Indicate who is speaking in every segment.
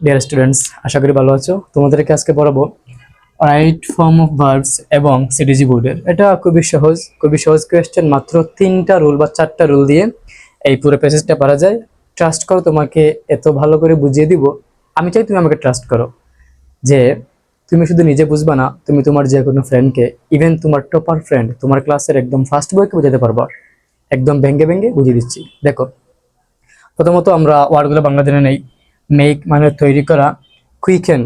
Speaker 1: Dear students, আশা করি ভালো আছো। তোমাদেরকে আজকে পড়াবো রাইট ফর্ম অফ ভার্বস এবং সিডিজি বোর্ডের। এটা খুবই সহজ কোয়েশ্চেন। মাত্র 3টা রুল বা 4টা রুল দিয়ে এই পুরো প্যাসেজটা পারা যায়। ট্রাস্ট করো, তোমাকে এত ভালো করে বুঝিয়ে দিব। আমি চাই তুমি আমাকে ট্রাস্ট করো, যে তুমি শুধু নিজে বুঝবা না, তুমি তোমার যে কোনো ফ্রেন্ডকে, ইভেন তোমার টপার ফ্রেন্ড, তোমার ক্লাসের একদম ফার্স্ট বয়কে বোঝাতে পারবা। একদম ভেঙ্গে ভেঙ্গে বুঝিয়ে দিচ্ছি। দেখো, প্রথমত আমরা ওয়ার্ডগুলো বাংলা জেনে নেই। মেক মানে তৈরি করা, কুইকেন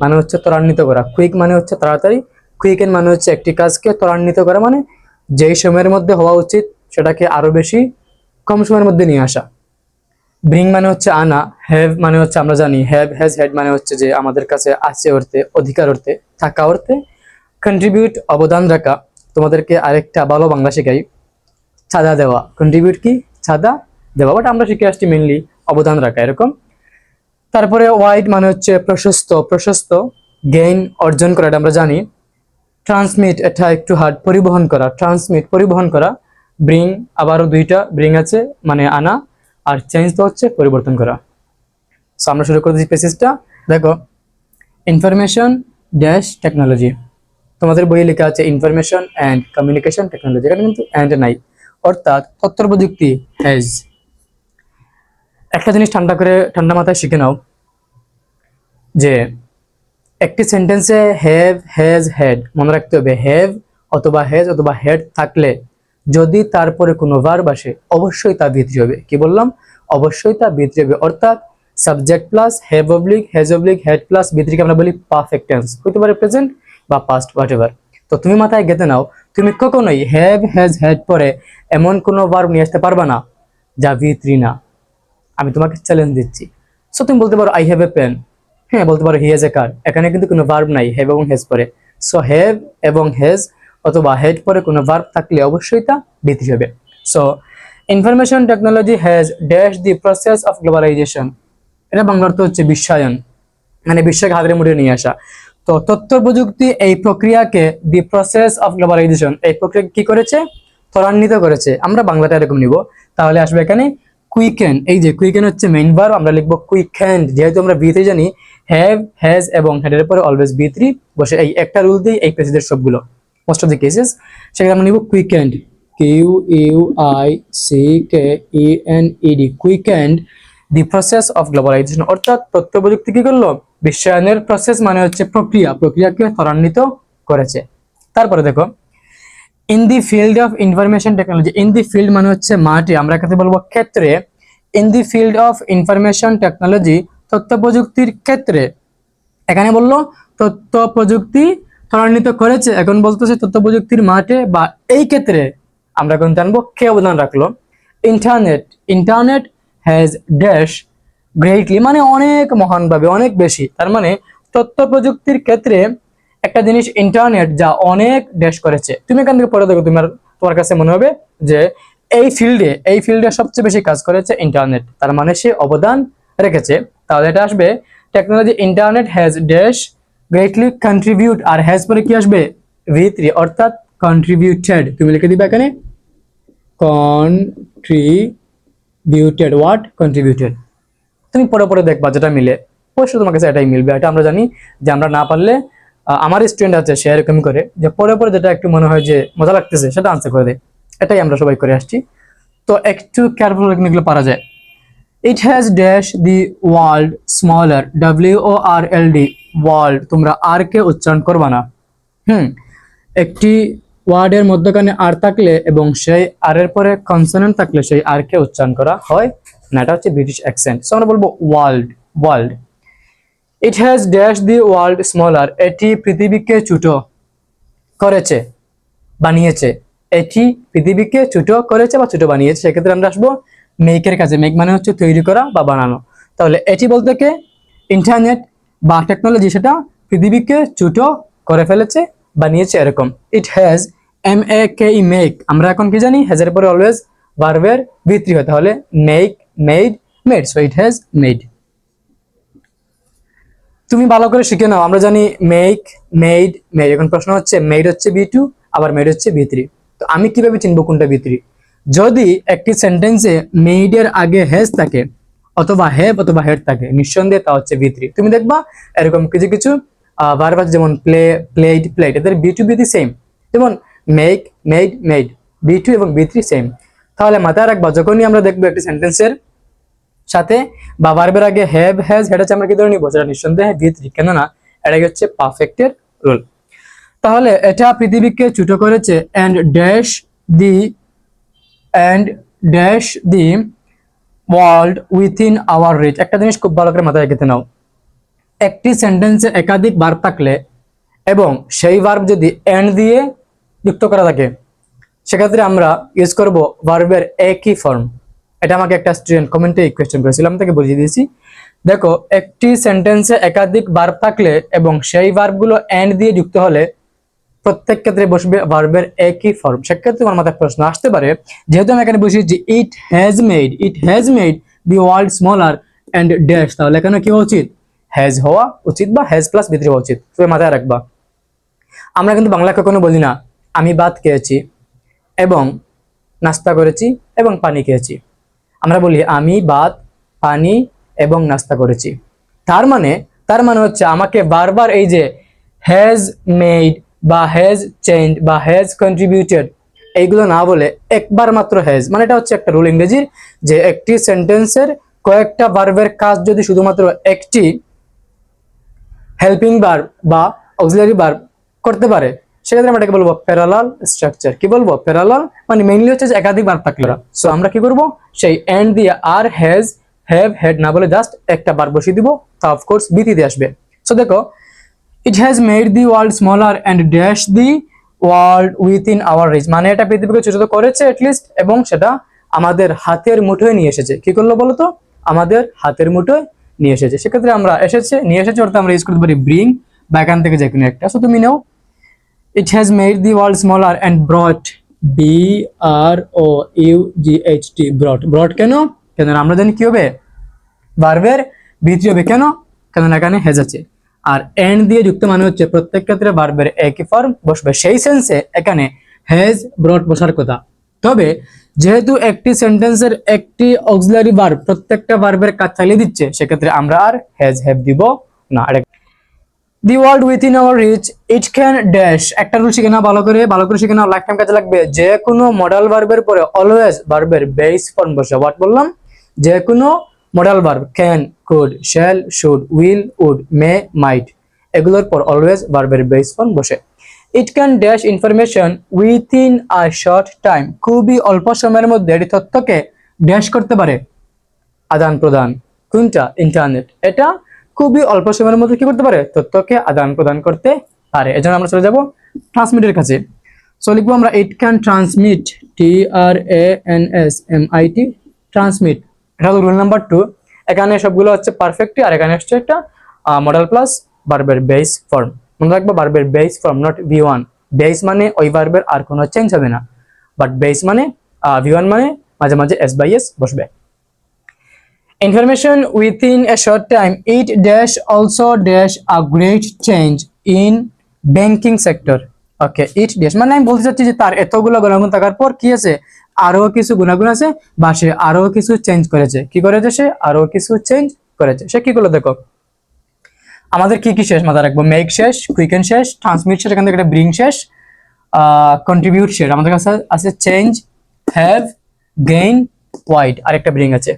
Speaker 1: মানে হচ্ছে ত্বরান্বিত করা, কুইক মানে হচ্ছে তাড়াতাড়ি, কুইকেন মানে হচ্ছে একটি কাজকে ত্বরান্বিত করা, মানে যেই সময়ের মধ্যে হওয়া উচিত সেটাকে আরো বেশি কম সময়ের মধ্যে নিয়ে আসা। ব্রিং মানে হচ্ছে আনা, হ্যাভ মানে হচ্ছে আমরা জানি হ্যাভ হ্যাজ হ্যাড মানে হচ্ছে যে আমাদের কাছে আছে অর্থে, অধিকার অর্থে, থাকা অর্থে। কন্ট্রিবিউট অবদান রাখা। তোমাদেরকে আরেকটা ভালো বাংলা শেখাই, চাঁদা দেওয়া। কন্ট্রিবিউট কি? চাঁদা দেওয়া, বাট আমরা শিখে আসছি মেনলি অবদান রাখা এরকম। তারপরে ওয়াইড মানে হচ্ছে প্রশস্ত, প্রশস্ত গেইন অর্জন করা, এটা আমরা জানি। ট্রান্সমিট, এটা একটু হার্ড, পরিবহন করা, ট্রান্সমিট পরিবহন করা। ব্রিং, আবারও দুইটা ব্রিং আছে মানে আনা, আর চেঞ্জ তো হচ্ছে পরিবর্তন করা। সো আমরা শুরু করে দিচ্ছি প্যাসেজটা। দেখো, ইনফরমেশন ড্যাশ টেকনোলজি। তোমাদের বইয়ে লেখা আছে ইনফরমেশন অ্যান্ড কমিউনিকেশন টেকনোলজি, এখানে কিন্তু অ্যান্ড নাই, অর্থাৎ তথ্য প্রযুক্তি হ্যাজ। একটা জিনিস ঠান্ডা মাথায় শিখে নাও, যে একটি সেন্টেন্সে হ্যাভ হ্যাজ হ্যাড মনে রাখতে হবে। হ্যাভ অথবা হ্যাজ অথবা হ্যাড থাকলে যদি তারপরে কোনো ভার্ব আসে, অবশ্যই তা ভিত্তি হবে। কি বললাম? অবশ্যই তা ভিত্তি হবে, অর্থাৎ subject plus have oblique has oblique had plus ভিত্তিকে আমরা বলি পারফেক্ট টেন্স, হতে পারে প্রেজেন্ট বা পাস্ট, হোয়াট এভার। তো তুমি মাথায় গেঁথে নাও, তুমি কখনোই হ্যাভ হ্যাজ হ্যাড পরে এমন কোনো ভার্ব নিয়ে আসতে পারবা না যা ভিত্তি না। আমি তোমাকে চ্যালেঞ্জ দিচ্ছি। সো তুমি বলতে পারো আই হ্যাভ এ পেন, হ্যাঁ বলতে পারো হি হ্যাজ এ কার, এখানে কিন্তু কোনো ভার্ব নাই, হ্যাভ এবং হ্যাজ পরে। সো হ্যাভ এবং হ্যাজ অথবা হেড পরে কোনো ভার্ব থাকলে অবশ্যই তা ভিত্তি হবে। So information technology has dash the process of globalization. এটা বাংলা অর্থ হচ্ছে বিশ্বায়ন, মানে বিশ্বকে হাতের মুঠে নিয়ে আসা। তো তথ্য প্রযুক্তি এই প্রক্রিয়াকে, দি প্রসেস অফ গ্লোবালাইজেশন, এই প্রক্রিয়া কি করেছে? ত্বরান্বিত করেছে। আমরা বাংলাটা এরকম নিব, তাহলে আসবে এখানে কুইকেন। এই যে কুইকেন হচ্ছে মেইন ভার্ব, আমরা লিখবো কুইকেন্ড। যেহেতু আমরা বি3 জানি, হ্যাভ হ্যাজ এবং হেডের পরে অলওয়েজ বি3 বসে। এই একটা রুল দিয়ে এই প্যাসেজের সবগুলো, মোস্ট অফ দ্য কেসেস, সেখানে আমরা নিব quickened, QUICKENED, quickened the process of globalisation, অর্থাৎ তথ্য প্রযুক্তি কি করলো? বিশ্বায়নের প্রসেস মানে হচ্ছে প্রক্রিয়া, প্রক্রিয়াকে ত্বরান্বিত করেছে। তারপরে দেখো, in the field of information technology. In the field মানে হচ্ছে মাঠে, আমরা কাছে বলবো ক্ষেত্রে। In the field of information technology, তথ্য প্রযুক্তির ক্ষেত্রে। এখানে বললো তথ্য প্রযুক্তি ত্বরান্বিত করেছে, এখন বলতেছে তথ্য প্রযুক্তির মাঠে বা এই ক্ষেত্রে আমরা এখন জানবো কে অবদান রাখলো। Internet, internet has dash greatly, মানে অনেক মহানভাবে, অনেক বেশি। তার মানে তথ্য প্রযুক্তির ক্ষেত্রে একটা জিনিস ইন্টারনেট যা অনেক ড্যাশ করেছে। তুমি এখান থেকে পড়ে দেখো, তোমার কাছে মনে হবে যে এই ফিল্ডে সবচেয়ে বেশি কাজ করেছে ইন্টারনেট, তার মানে সে অবদান রেখেছে। তাহলে এটা আসবে technology internet has dash greatly contribute, আর হ্যাজ পরে কি আসবে? V3, অর্থাৎ কন্ট্রিবিউটেড। তুমি লিখে দিবে এখানে কন্ট্রিবিউটেড, হোয়াট কন্ট্রিবিউটেড। তুমি পরে পরে দেখবা যেটা মিলে, অবশ্যই তোমার কাছে এটাই মিলবে। এটা আমরা জানি যে আমরা না পারলে, আমার স্টুডেন্ট আছে সে এরকম করে, যে পরে পরে যেটা একটু মনে হয় যে মজা লাগতেছে সেটা আনসার করে দেয়। এটাই আমরা সবাই করে আসছি। তো একটু কেয়ারফুল এগুলো পারা যায়। ইট has dash the world smaller, WORLD, world, তোমরা আর কে উচ্চারণ করবা না। একটি ওয়ার্ডের মধ্যখানে আর থাকলে এবং সেই আর এর পরে কনসোনেন্ট থাকলে সেই আর কে উচ্চারণ করা হয় না, এটা হচ্ছে ব্রিটিশ অ্যাকসেন্ট। সো আমরা বলবো world, world. It has dash the world smaller, এটি পৃথিবীকে ছোট করেছে, বানিয়েছে। এটি পৃথিবীকে ছোট করেছে বা ছোট বানিয়েছে, সেক্ষেত্রে আমরা আসবো মেকের কাছে। মেক মানে হচ্ছে তৈরি করা বা বানানো। তাহলে এটি বলতে কে? ইন্টারনেট বা টেকনোলজি সেটা পৃথিবীকে ছোট করে ফেলেছে, বানিয়েছে এরকম। ইট হ্যাজ MEK, মেক, আমরা এখন কি জানি? হ্যাজের পরে অলওয়েজ ভার্বের V3 হয়, তাহলে make, made, made. So it has made. তুমি ভালো করে শিখে নাও, আমরা জানি মেক, মেড, মেড। এখন প্রশ্ন হচ্ছে মেড হচ্ছে B2, আবার মেড হচ্ছে V3। তো আমি কিভাবে চিনবো কোনটা V3? যদি একটি সেন্টেন্সে মেড এর আগে হ্যাজ থাকে, অথবা হ্যাভ অথবা হেড থাকে, নিঃসন্দেহে তা হচ্ছে V3। তুমি দেখবা এরকম কিছু কিছু ভার্ব আছে, যেমন প্লে, প্লেড, প্লেড, এদের B2 B3 সেম। যেমন মেক, মেড, মেড, B2 এবং B3 সেম। তাহলে মাথায় রাখবা যখনই আমরা দেখবো একটি সেন্টেন্সের সাথে বা ভার্বের আগে হ্যাভ, হ্যাজ, হেড আছে, আমরা কি ধরে নিব? সেটা নিঃসন্দেহে V3, কেননা এটা হচ্ছে পারফেক্টের রুল। তাহলে এটা পৃথিবীকে ছোট করেছে and dash the and dash the world within our reach। একটা জিনিস খুব ভালো করে মাথায় রেখে নাও, একটি সেন্টেন্সে একাধিক ভার্ব থাকলে এবং সেই ভার্ব যদি এন্ড দিয়ে যুক্ত করা থাকে, সেক্ষেত্রে আমরা ইউজ করব ভার্বের একই ফর্ম। এটা আমাকে একটা স্টুডেন্ট কমেন্টে কোয়েশ্চেন করেছিল, আমি তাকে বুঝিয়ে দিয়েছি। দেখো, একটি সেন্টেন্সে একাধিক ভার্ব থাকলে এবং সেই ভার্বগুলো এন্ড দিয়ে যুক্ত হলে প্রত্যেক ক্ষেত্রে বসবে ভার্বের একই ফর্ম। সেক্ষেত্রে তোমার মাথায় প্রশ্ন আসতে পারে, যেহেতু আমি এখানে বসেছি it has made the world smaller and dash, তাহলে এখানে কি হওয়া উচিত? হ্যাজ হওয়া উচিত বা হ্যাজ প্লাস V3 হওয়া উচিত। তুমি মাথায় রাখবা, আমরা কিন্তু বাংলা কখনো বলি না আমি ভাত খেয়েছি এবং নাস্তা করেছি এবং পানি খেয়েছি। আমরা বলি আমি ভাত, পানি এবং নাস্তা করেছি। তার মানে হচ্ছে আমাকে বারবার এই যে হ্যাজ মেড বা হ্যাজ চেঞ্জ বা হ্যাজ কন্ট্রিবিউটেড এইগুলো না বলে একবার মাত্র হ্যাজ, মানে এটা হচ্ছে একটা রুল ইংরেজির, যে একটি সেন্টেন্সের কয়েকটা ভার্বের কাজ যদি শুধুমাত্র একটি হেল্পিং ভার্ব বা অক্সিলারি ভার্ব করতে পারে, সেক্ষেত্রে আমরা এটাকে বলবো প্যারালাল স্ট্রাকচার। কি বলবো? প্যারালাল, মানে মেইনলি হচ্ছে যে একাধিক ভার্ব থাকলে। সো আমরা কি করব? সেই এন্ড দিয়ে আর হ্যাজ, হ্যাভ, হেড না বলে জাস্ট একটা ভার্ব বসিয়ে দিব, তা অফকোর্স V3 দিয়ে আসবে। সো দেখো, it has made the world smaller and dash the world within our reach, মানে এটা পৃথিবীকে ছোট করেছে এটলিস্ট, এবং সেটা আমাদের হাতের মুঠোয় নিয়ে এসেছে। কি করলো বলতো? আমাদের হাতের মুঠোয় নিয়ে এসেছে। সেক্ষেত্রে আমরা নিয়ে এসেছে অর্থাৎ আমরা ইউজ করতে পারি ব্রিং বা এখান থেকে যে কোনো একটা। সো তুমি নাও, it has made the world smaller and brought, BROUGHT, brought. Brought কেন? আমরা জানি কি হবে? ভার্বের V3 হবে। কেন? কারণ এখানে হ্যাজ আছে, আর এন্ড দিয়ে যুক্ত মানে হচ্ছে প্রত্যেক ক্ষেত্রে ভার্বের একই ফর্ম বসবে। সেই সেন্সে এখানে হ্যাজ ব্রট বসার কথা। তবে যেহেতু একটি সেন্টেন্সের একটি অক্সিলারি ভার্ব প্রত্যেকটা ভার্বের কাজ চালিয়ে দিচ্ছে, সেক্ষেত্রে আমরা আর হ্যাজ হ্যাভ দিব না। The world within our reach, it can dash. একটা রুল শিখে নাও, ভালো করে শিখে নাও, লাইফ টাইম কাজে লাগবে। যে কোনো মডাল ভার্বের পরে অলওয়েজ ভার্বের বেস ফর্ম বসে। হোয়াট বললাম? যে কোনো modal verb, can, could, shall, should, will, would, may, might, এগুলোর পর অলওয়েজ ভার্বের বেস ফর্ম বসে। It can dash information within a short time, খুবই অল্প সময়ের মধ্যে এটি তথ্যকে ড্যাশ করতে পারে, আদান প্রদান। কোনটা? ইন্টারনেট। এটা খুবই অল্প সময়ের মধ্যে কি করতে পারে? তথ্যকে আদান প্রদান করতে পারে। এজন্য আমরা চলে যাব ট্রান্সমিটের কাছে। সো লিখবো আমরা it can transmit, TRANSMIT, transmit. এটা হলো রুল নাম্বার 2। এখানে সবগুলো হচ্ছে পারফেক্টলি, আর এখানে হচ্ছে একটা মডেল প্লাস ভার্বের বেস ফর্ম। মনে রাখবো ভার্বের base form, not V1। Base মানে ওই ভার্বের আর কোনো চেঞ্জ হবে না, বাট বেস মানে V1 মানে মাঝে মাঝে S by S বসবে। Information within a short time, it dash also dash a great change in banking sector. Okay, it dash মানে আমি বলতে চাচ্ছি যে তার এতগুলো গুণাগুণ থাকার পর কি আছে? আরো কিছু গুণাগুণ আছে, বা সে আরো কিছু চেঞ্জ করেছে। কি করেছে সে? আরো কিছু চেঞ্জ করেছে। সে কি করলো দেখো, আমাদের কি কি শেষ মাথায় রাখবো? মেক শেষ, কুইকেন শেষ, ট্রান্সমিট শেষ, এখান থেকে একটা ব্রিং শেষ, কন্ট্রিবিউট শেষ। আমাদের কাছে আছে চেঞ্জ, হ্যাভ, গেইন, ওয়াইড, আরেকটা ব্রিং আছে।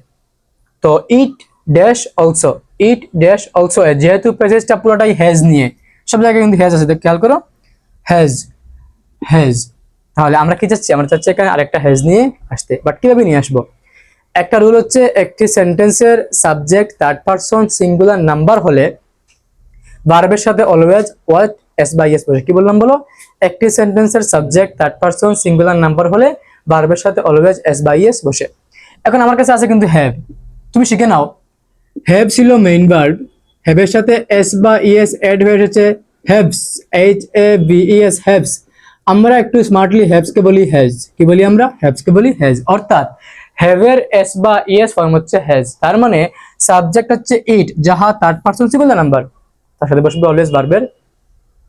Speaker 1: তো ইট ড্যাশ অলসো, যেহেতু প্যাসেজটা পুরোটাই হ্যাজ নিয়ে, সব জায়গায় কিন্তু হ্যাজ আছে, খেয়াল করো, হ্যাজ। তাহলে আমরা কি চাচ্ছি? আমরা চাচ্ছি এখানে আরেকটা হ্যাজ নিয়ে আসতে। বাট কিভাবে নিয়ে আসবো? একটা রুল হচ্ছে, একটি সেন্টেন্সের subject third person singular number হলে ভার্বের সাথে অলওয়েজ ওয়াট S by S বসে। কি বললাম বলো? একটি সেন্টেন্সের subject third person singular number হলে ভার্বের সাথে অলওয়েজ S by S বসে। এখন আমার কাছে আছে কিন্তু হ্যাভ। তুমি শিখে নাও, হ্যাভ ছিল মেইন ভার্ব, হ্যাভের সাথে S বা ES অ্যাড হয়ে এসেছে হ্যাভস, HAVES, হ্যাভস। আমরা একটু স্মার্টলি হ্যাভসকে বলি হ্যাজ। কি বলি আমরা? হ্যাভসকে বলি হ্যাজ। অর্থাৎ হ্যাভের S বা ES ফর্ম হচ্ছে হ্যাজ। তার মানে সাবজেক্ট হচ্ছে ইট, যাহা থার্ড পারসন সিঙ্গুলার নাম্বার, তার সাথে বসবে অলওয়েজ ভার্বের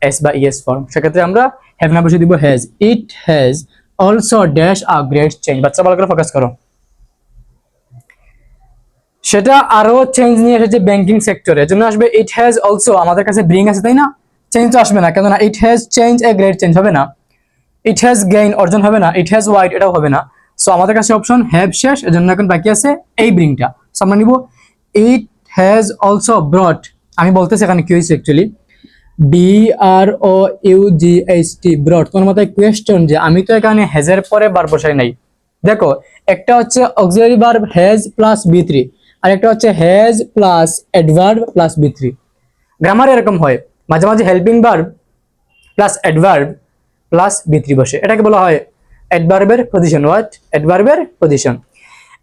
Speaker 1: S বা ES ফর্ম। সেক্ষেত্রে আমরা হ্যাভ না বসে দিব has. It has also dash a great change. বাচ্চা ভালো করে ফোকাস করো। সেটা আরো চেঞ্জ নিয়ে এসেছে ব্যাংকিং সেক্টরে। এর জন্য আসবে ইট হ্যাজ অলসো, আমাদের কাছে ব্রিং আছে তাই না, চেঞ্জ তো আসবে না, কেননা ইট has change a great change হবে না, ইট হ্যাজ গেইন অর্জন হবে না, ইট হ্যাজ ওয়াইড এটাও হবে না। সো আমাদের কাছে অপশন হ্যাভ শেষ, এর জন্য এখন বাকি আছে এই ব্রিংটা। সো আমরা নিব ইট হ্যাজ অলসো ব্রট। আমি বলতেছি এখানে কি হয়েছে অ্যাকচুয়ালি, BROUGHT ব্রট। তোমার মাথায় কোয়েশ্চেন যে আমি তো এখানে হ্যাজের পরে বার বসাই নাই। দেখো একটা হচ্ছে auxiliary verb has plus B3, আর একটা হচ্ছে has plus adverb plus B3। Grammar এরকম হয়, মাঝে মাঝে helping verb plus adverb plus B3 বসে, এটাকে বলা হয় অ্যাডভার্বের পজিশন। হোয়াট? অ্যাডভার্বের পজিশন।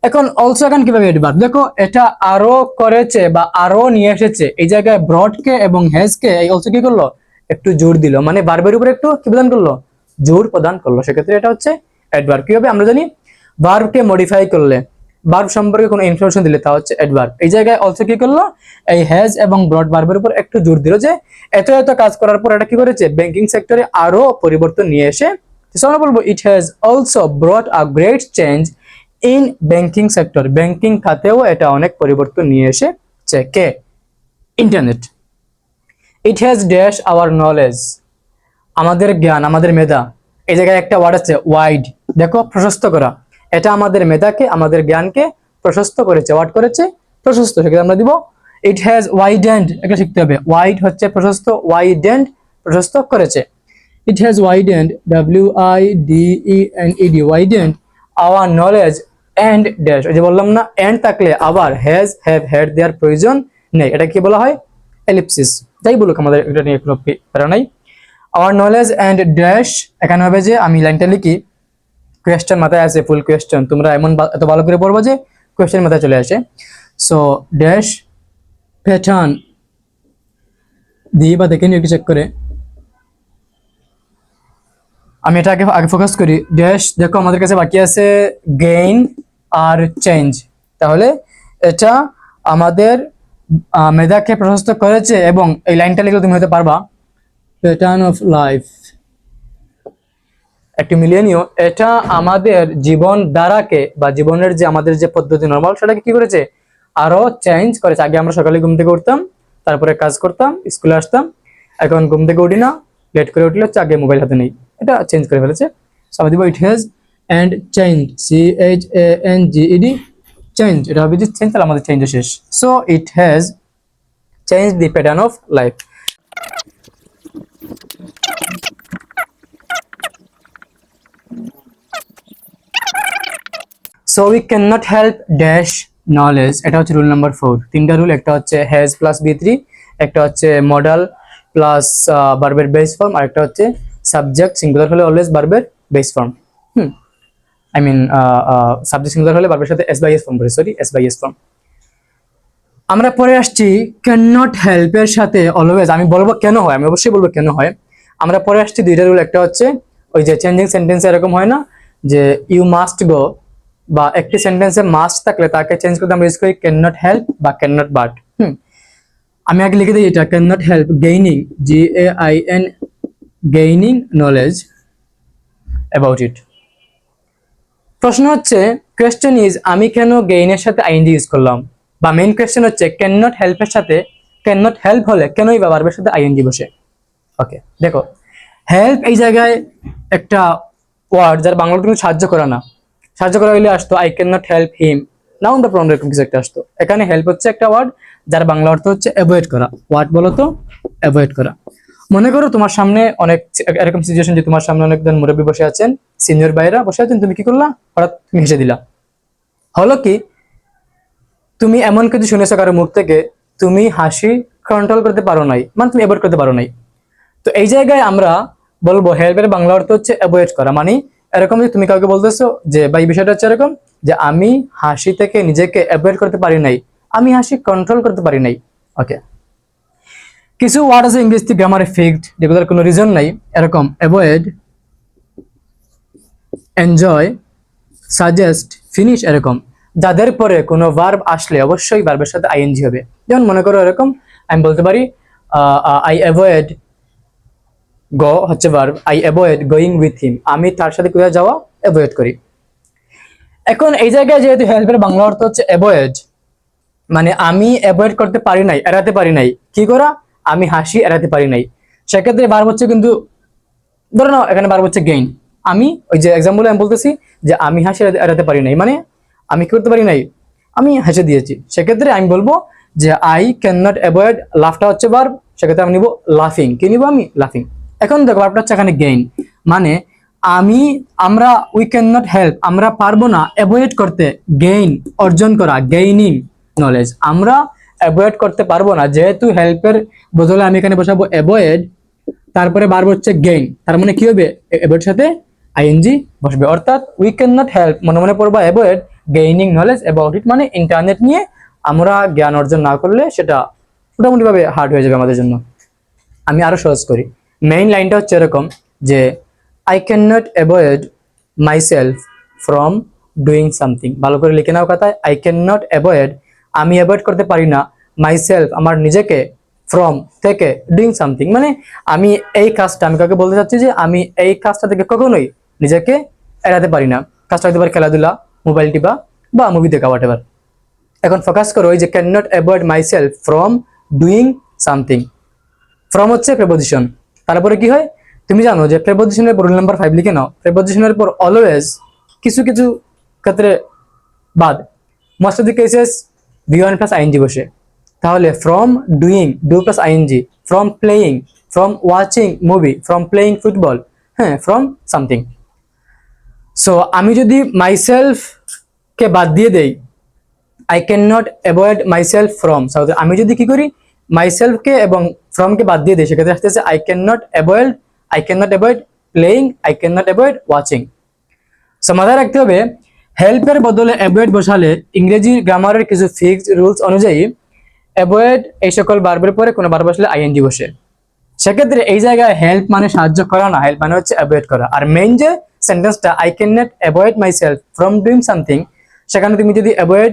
Speaker 1: এখন অলসো এখন কিভাবে অ্যাডভার্ব, দেখো এটা আরো করেছে বা আরো নিয়ে এসেছে, এই জায়গায় ব্রডকে এবং হ্যাজকে এই অলসো কি করলো, একটু জোর দিল, মানে ভার্বের উপরে একটু কি প্রদান করলো, জোর প্রদান করলো। সেক্ষেত্রে এটা হচ্ছে অ্যাডভার্ব। কি হবে আমরা জানি, ভার্বকে মডিফাই করলে, ভার্ব সম্পর্কে কোনো ইনফরমেশন দিলে তা হচ্ছে অ্যাডভার্ব। এই জায়গায় অলসো কি করলো, এই হ্যাজ এবং ব্রড ভার্বের উপর একটু জোর দিল, যে এত এত কাজ করার পর এটা কি করেছে, ব্যাংকিং সেক্টরে আরো পরিবর্তন নিয়ে এসে আমরা বলবো it has also brought a great change in banking sector. Banking খাতেও এটা অনেক পরিবর্তন নিয়ে এসেছে। কে? Internet. It has dash our knowledge, আমাদের জ্ঞান, আমাদের মেধা। এই জায়গায় একটা ওয়ার্ড আছে ওয়াইড, দেখো প্রশস্ত করা, এটা আমাদের মেধাকে, আমাদের জ্ঞানকে প্রশস্ত করেছে। ওয়ার্ড করেছে প্রশস্ত, সেক্ষেত্রে আমরা দিব ইট হ্যাজ ওয়াইডেন্ড। এটা শিখতে হবে, ওয়াইড হচ্ছে প্রশস্ত, ওয়াইডেন্ড প্রশস্ত করেছে। It has widened, WIDENED, widened our knowledge and dash. ওই যে বললাম না, এন্ড থাকলে আবার হ্যাজ হ্যাভ হ্যাড দেওয়ার প্রয়োজন নেই, এটা কি বলা হয়, এলিপসিস। যাই বলুক, আমাদের এটা নিয়ে কোনো প্যারা নাই। আওয়ার নলেজ এন্ড ড্যাশ, এখানে হবে যে আমি লাইনটা লিখি, কোয়েশ্চেন মাথায় আছে, ফুল কোয়েশ্চেন, তোমরা এমন এত ভালো করে পড়বো যে কোয়েশ্চেন মাথায় চলে আসে। সো ড্যাশ প্যাটার্ন দিয়ে বা দেখে নিয়ে একটু চেক করে, আমি এটা আগে ফোকাস করি। ড্যাশ, দেখো আমাদের কাছে বাকি আছে গেইন আর চেঞ্জ, তাহলে এটা আমাদের মেধাকে প্রশস্ত করেছে, এবং এই লাইনটা লিখলে তুমি হতে পারবা, প্যাটার্ন অফ লাইফ একটি মিলিয়ে নিও, এটা আমাদের জীবন ধারাকে বা জীবনের যে আমাদের যে পদ্ধতি নরমাল সেটাকে কি করেছে, আরো চেঞ্জ করেছে। আগে আমরা সকালে ঘুম থেকে উঠতাম, তারপরে কাজ করতাম, স্কুলে আসতাম, এখন ঘুম থেকে উঠি না, লেট করে উঠলে হচ্ছে আগে মোবাইল হাতে নেই, এটা চেঞ্জ করে ফেলেছে। সবাই দিব it has and change, CHANGED change, এটা হবে যে চেঞ্জ, তাহলে আমাদের চেঞ্জ শেষ। So it has change the pattern of life. So we can not help dash knowledge, এটা হচ্ছে রুল নাম্বার 4। তিনটা রুল, একটা হচ্ছে হ্যাজ প্লাস B3, একটা হচ্ছে মডাল প্লাস ভার্বের বেস ফর্ম, আর একটা হচ্ছে সাবজেক্ট সিঙ্গুলার হলে অলওয়েজ ভার্বের base form. I mean subject singular হলে ভার্বের সাথে S/S ফর্ম করে, সরি S/S ফর্ম। আমরা পরে আসছি ক্যান নট হেল্প এর সাথে অলওয়েজ, আমি বলবো কেন হয়, আমি অবশ্যই বলবো কেন হয়। আমরা পরে আসছি দুইটা রুল, একটা হচ্ছে ওই যে চেঞ্জিং সেন্টেন্সে এরকম হয় না যে ইউ মাস্ট গো, বা একটি সেন্টেন্সে মাস্ট থাকলে তাকে চেঞ্জ করতে আমরা ইউজ করি ক্যান নট হেল্প বা ক্যান নট বাট। আমি আগে লিখে দিই এটা, can not help gaining, GAIN gaining knowledge about it. প্রশ্ন হচ্ছে, কোয়েশ্চেন ইজ আমি কেন গেইনের সাথে আইএনজি ইউজ করলাম, বা মেইন কোয়েশ্চেন হচ্ছে ক্যান নট হেল্পের সাথে, ক্যান নট হেল্প হলে কেনই বা ভার্বের সাথে আইএনজি বসে। ওকে, দেখো হেল্প এই জায়গায় একটা ওয়ার্ড যার বাংলাটা কিন্তু সাহায্য করা না, সাহায্য করা হইলে আসতো I can not help him, noun বা প্রনাউন এরকম কিছু একটা আসতো। এখানে হেল্প হচ্ছে একটা ওয়ার্ড যার বাংলা অর্থ হচ্ছে অ্যাভয়েড করা। ওয়ার্ড বলো তো, অ্যাভয়েড করা। মনে করো তোমার সামনে অনেক এরকম সিচুয়েশন যে তোমার সামনে অনেকজন মুরব্বী বসে আছেন, সিনিয়র ভাইরা বসে আছেন, তুমি কি করলা, হঠাৎ তুমি হেসে দিলা। হলো কি, তুমি এমন কিছু শুনেছো কারো মুখ থেকে, তুমি হাসি কন্ট্রোল করতে পারো নাই, মানে তুমি অ্যাভয়েড করতে পারো নাই। তো এই জায়গায় আমরা বলবো হেল্পের বাংলা অর্থ হচ্ছে অ্যাভয়েড করা। মানে এরকম যে তুমি কাউকে বলতেছো যে ভাই বিষয়টা হচ্ছে এরকম যে আমি হাসি থেকে নিজেকে অ্যাভয়েড করতে পারি নাই, আমি হাসি কন্ট্রোল করতে পারি নাই। ওকে, কিছু ওয়ার্ড আছে ইংলিশ গ্রামারে ফিক্সড, যেগুলোর কোনো রিজন নাই, এরকম অ্যাভয়েড, এনজয়, সাজেস্ট, ফিনিশ, এরকম যাদের পরে কোনো ভার্ব আসলে অবশ্যই ভার্বের সাথে আইএনজি হবে। যেমন মনে করো এরকম আমি বলতে পারি আই অ্যাভয়েড, গো হচ্ছে verb, I avoid going with him, আমি তার সাথে কোথায় যাওয়া অ্যাভয়েড করি। এখন এই জায়গায় যেহেতু হেল্পের বাংলা অর্থ হচ্ছে অ্যাভয়েড, মানে আমি অ্যাভয়েড করতে পারি নাই, এড়াতে পারি নাই, কি করা, আমি হাসি এড়াতে পারি নাই। সেক্ষেত্রে ভার্ব হচ্ছে কিন্তু, ধরে নাও এখানে ভার্ব হচ্ছে গেইন। আমি ওই যে এক্সাম্পলে আমি বলতেছি যে আমি হাসি এড়াতে পারি নাই, মানে আমি কি করতে পারি নাই, আমি হেসে দিয়েছি। সেক্ষেত্রে আমি বলবো যে আই ক্যান নট অ্যাভয়েড, লাফটা হচ্ছে ভার্ব, সেক্ষেত্রে আমি নিব লাফিং। কি নিব আমি, লাফিং। এখন দেখো ভার্বটা হচ্ছে এখানে গেইন, মানে আমরা উই ক্যান নট হেল্প, আমরা পারবো না অ্যাভয়েড করতে, গেইন অর্জন করা, গেইনিং নলেজ, আমরা অ্যাভয়েড করতে পারবো না, যেহেতু হেল্পের বদলে আমি এখানে বসাবো অ্যাভয়েড, তারপরে ভার্ব হচ্ছে গেইন, তার মানে কি হবে, অ্যাভয়েড সাথে আইএনজি বসবে, অর্থাৎ উই ক্যান নট হেল্প মনে মনে পড়বা avoid gaining knowledge about it, মানে ইন্টারনেট নিয়ে আমরা জ্ঞান অর্জন না করলে সেটা মোটামুটি ভাবে হার্ড হয়ে যাবে আমাদের জন্য। আমি আরো সহজ করি, মেইন লাইনটা হচ্ছে এরকম যে I can not avoid myself from doing something. ভালো করে লিখে নাও কথায়, আই ক্যান নট অ্যাভয়েড, আমি অ্যাভয়েড করতে পারি না, মাইসেলফ আমার নিজেকে, ফ্রম থেকে, ডুইং সামথিং মানে আমি এই কাজটা, আমি কাউকে বলতে চাচ্ছি যে আমি এই কাজটা থেকে কখনোই নিজেকে এড়াতে পারি না। কাজটা হতে পারে খেলাধুলা, মোবাইল টিপা বা মুভি দেখা, হোয়াট এভার। এখন ফোকাস করো এই যে can not avoid myself from doing something. From হচ্ছে প্রেপোজিশন, তারপরে কি হয় তুমি জানো যে প্রেপোজিশনের পর রুল নাম্বার 5 লিখে নাও, প্রেপোজিশনের পর অলওয়েজ কিছু কিছু ক্ষেত্রে বাদ, most of the cases V1 plus ING বসে। তাহলে from doing, do plus ING, from playing, from watching movie, from playing football, হ্যাঁ, ফ্রম সামথিং। সো আমি যদি মাইসেলফ কে বাদ দিয়ে দেই, I can not avoid myself from, আমি যদি কি করি মাইসেলফ কে এবং ফ্রম কে বাদ দিয়ে দিই, সেক্ষেত্রে আসতেছে I can not avoid playing, I can not avoid watching. So মাথায় রাখতে হবে হেল্পের বদলে অ্যাভয়েড বসালে ইংরেজি গ্রামারের কিছু ফিক্সড রুলস অনুযায়ী অ্যাভয়েড এই সকল ভার্বের পরে কোনো ভার্ব বসলে আইএনজি বসে। সেক্ষেত্রে এই জায়গায় হেল্প মানে সাহায্য করা না, হেল্প মানে হচ্ছে অ্যাভয়েড করা। আর মেইন যে সেন্টেন্সটা I can not avoid myself from doing something, সেখানে তুমি যদি অ্যাভয়েড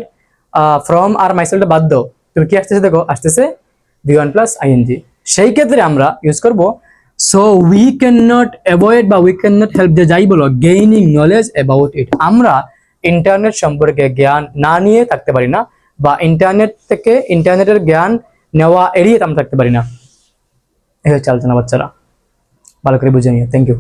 Speaker 1: ফ্রম আর মাইসেলফটা বাদ দাও, তুমি কি আসতেছে দেখো, আসতেছে V1 প্লাস আইএনজি। সেই ক্ষেত্রে আমরা ইউজ করব so we can not avoid বা উই ক্যান নট হেল্প, যে যাই বলো, গেইনিং নলেজ অ্যাবাউট ইট, আমরা ইন্টারনেট সম্পর্কে জ্ঞান না নিয়ে থাকতে পারি না, বা ইন্টারনেটের জ্ঞান নেওয়া এড়িয়ে আমরা থাকতে পারি না। এই হচ্ছে আলোচনা বাচ্চারা, ভালো করে বুঝে নিও। Thank you.